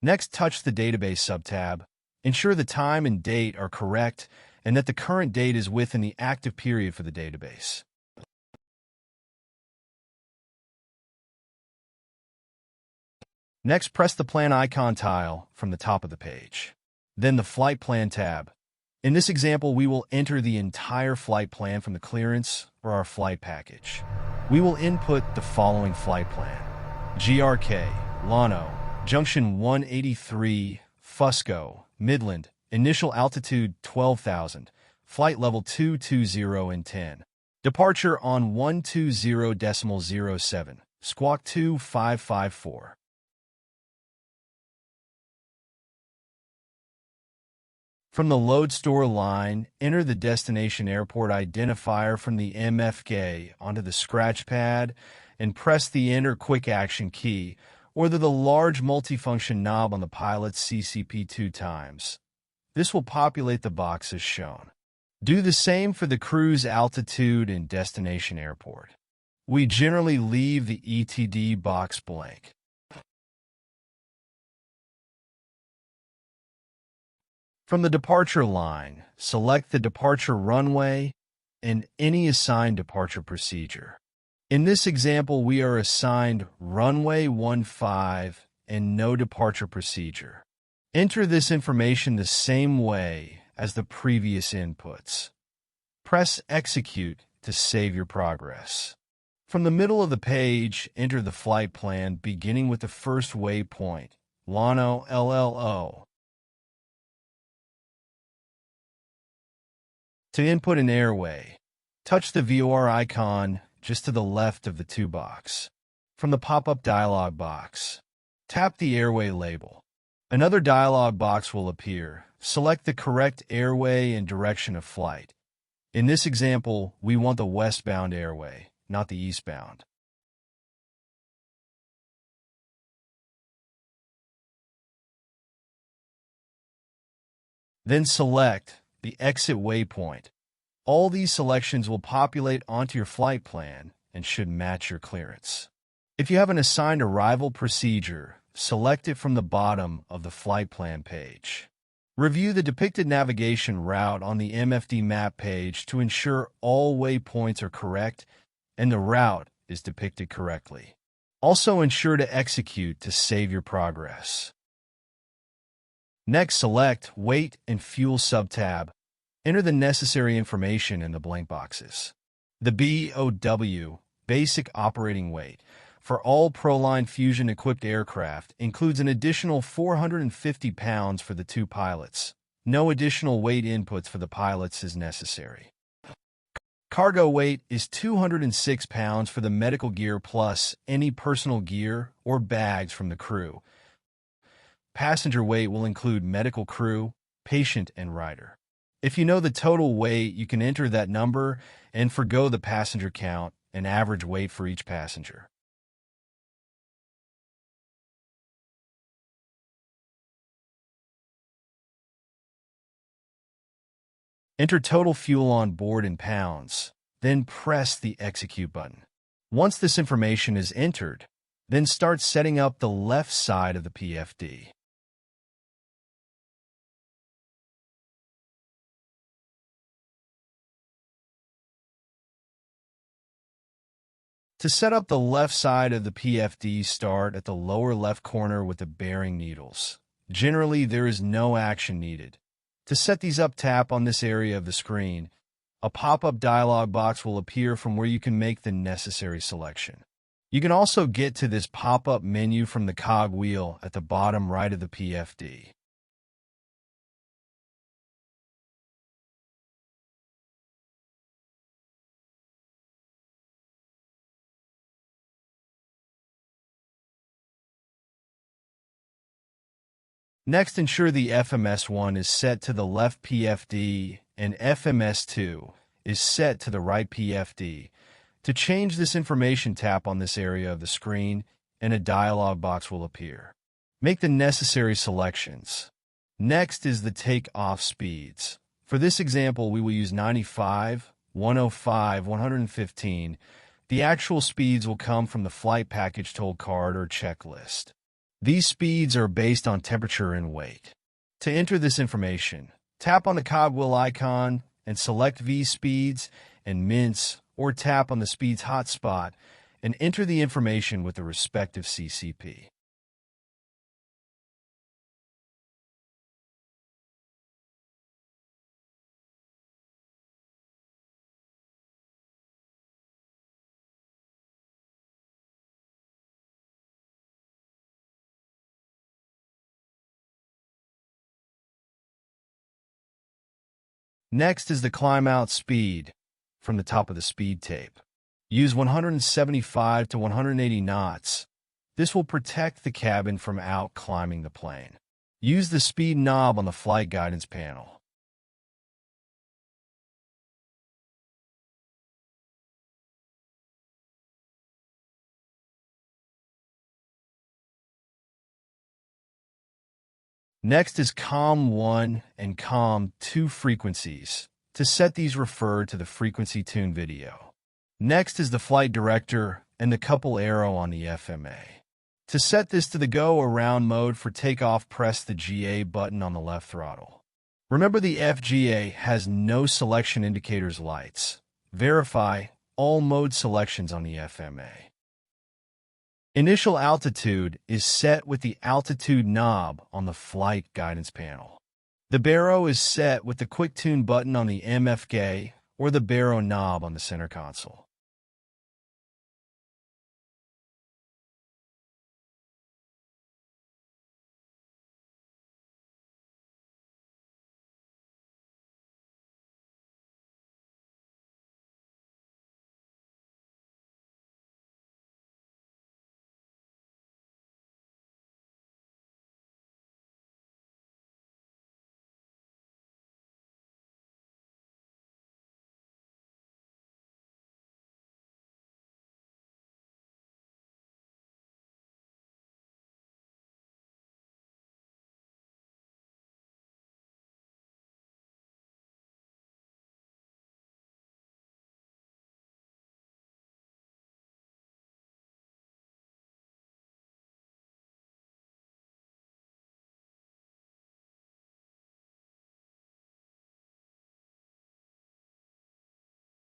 Next, touch the Database subtab. Ensure the time and date are correct and that the current date is within the active period for the database. Next, press the Plan icon tile from the top of the page. Then the Flight Plan tab. In this example, we will enter the entire flight plan from the clearance or our flight package. We will input the following flight plan: GRK, Llano, Junction 183, Fusco, Midland, initial altitude 12,000, flight level 220 and 10. Departure on 120.07, squawk 2554. From the load store line, enter the destination airport identifier from the MFK onto the scratch pad and press the Enter Quick Action key or the large multifunction knob on the pilot's CCP 2 times. This will populate the box as shown. Do the same for the cruise altitude and destination airport. We generally leave the ETD box blank. From the departure line, select the departure runway and any assigned departure procedure. In this example, we are assigned runway 15 and no departure procedure. Enter this information the same way as the previous inputs. Press Execute to save your progress. From the middle of the page, enter the flight plan beginning with the first waypoint, Llano LLO. To input an airway, touch the VOR icon just to the left of the to box. From the pop-up dialog box, tap the airway label. Another dialog box will appear. Select the correct airway and direction of flight. In this example, we want the westbound airway, not the eastbound. Then select the exit waypoint. All these selections will populate onto your flight plan and should match your clearance. If you have an assigned arrival procedure, select it from the bottom of the flight plan page. Review the depicted navigation route on the MFD map page to ensure all waypoints are correct and the route is depicted correctly. Also ensure to execute to save your progress. Next, select Weight and Fuel subtab. Enter the necessary information in the blank boxes. The BOW, Basic Operating Weight, for all Proline Fusion-equipped aircraft includes an additional 450 pounds for the 2 pilots. No additional weight inputs for the pilots is necessary. Cargo weight is 206 pounds for the medical gear plus any personal gear or bags from the crew. Passenger weight will include medical crew, patient, and rider. If you know the total weight, you can enter that number and forgo the passenger count and average weight for each passenger. Enter total fuel on board in pounds, then press the Execute button. Once this information is entered, then start setting up the left side of the PFD. To set up the left side of the PFD, start at the lower left corner with the bearing needles. Generally, there is no action needed. To set these up, tap on this area of the screen. A pop-up dialog box will appear from where you can make the necessary selection. You can also get to this pop-up menu from the cog wheel at the bottom right of the PFD. Next, ensure the FMS1 is set to the left PFD and FMS2 is set to the right PFD. To change this information, tap on this area of the screen and a dialog box will appear. Make the necessary selections. Next is the takeoff speeds. For this example, we will use 95, 105, 115. The actual speeds will come from the flight package toll card or checklist. These speeds are based on temperature and weight. To enter this information, tap on the cogwheel icon and select V speeds and mints, or tap on the speeds hotspot and enter the information with the respective CCP. Next is the climb out speed from the top of the speed tape. Use 175 to 180 knots. This will protect the cabin from out climbing the plane. Use the speed knob on the flight guidance panel. Next is COM 1 and COM 2 frequencies. To set these, refer to the frequency tune video. Next is the flight director and the couple arrow on the FMA. To set this to the go around mode for takeoff, press the GA button on the left throttle. Remember, the FGA has no selection indicators lights. Verify all mode selections on the FMA. Initial altitude is set with the altitude knob on the flight guidance panel. The baro is set with the quick tune button on the MFK or the baro knob on the center console.